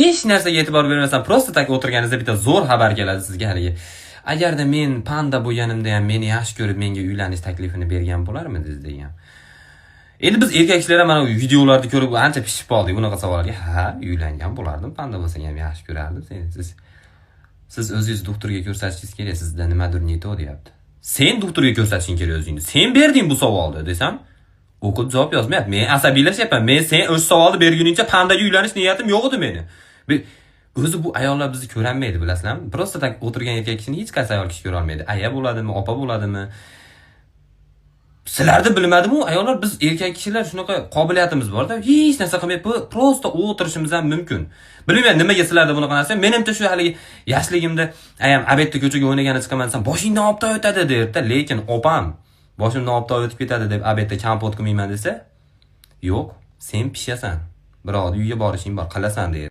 hech narsaga e'tibor bermasdan prosta tak o'tirganingizda bitta zo'r xabar keladi sizga haligi. Agarda men panda bo'lganimda ham meni yaxshi ko'rib menga uylanish taklifini bergan bo'larmidingiz degan. Endi biz erkak kishilar ham mana videolarni ko'rib ancha pishib qoldik bunaqa savolga. Ha, uylangan bo'lardim, panda bo'lsang ham yaxshi ko'rardim seni. Siz o'zingiz doktorga ko'rsatishingiz kerak, sizda nimadir ne to deyapti. Sen doktorga ko'rsatishing kerak o'zingni. Sen berding bu savolni desam, o'qib javob yozmayapti. Men asabiylashyapman. Men sen o'sha savolni berguningcha pandaga uylanish niyatim yo'q edi meni. O'zi bu ayollar bizni ko'rolmaydi, bilasizlarmi? Prosta tak o'tirgan erkak kishini hech qaysi ayol kishi ko'ra olmaydi. Aya bo'ladimi, opa bo'ladimi? Sizlarda bilmadim u ayollar biz erkak kishilar shunaqa qobiliyatimiz bor-da, hech narsa qilmay prosta o'tirishimiz ham mumkin. Bilmayman nimaga sizlarda bunaqa narsa. Menimcha shu haligi yoshligimda ayam abetda ko'chaga o'ynagani chiqaman desam, boshingdan olib o'tadi derdi, lekin opam boshimdan olib o'tib ketadi deb abetda kompot qilmayman desa, yo'q, sen pishasan. Biroq uyga borishing bor, qilasan deydi.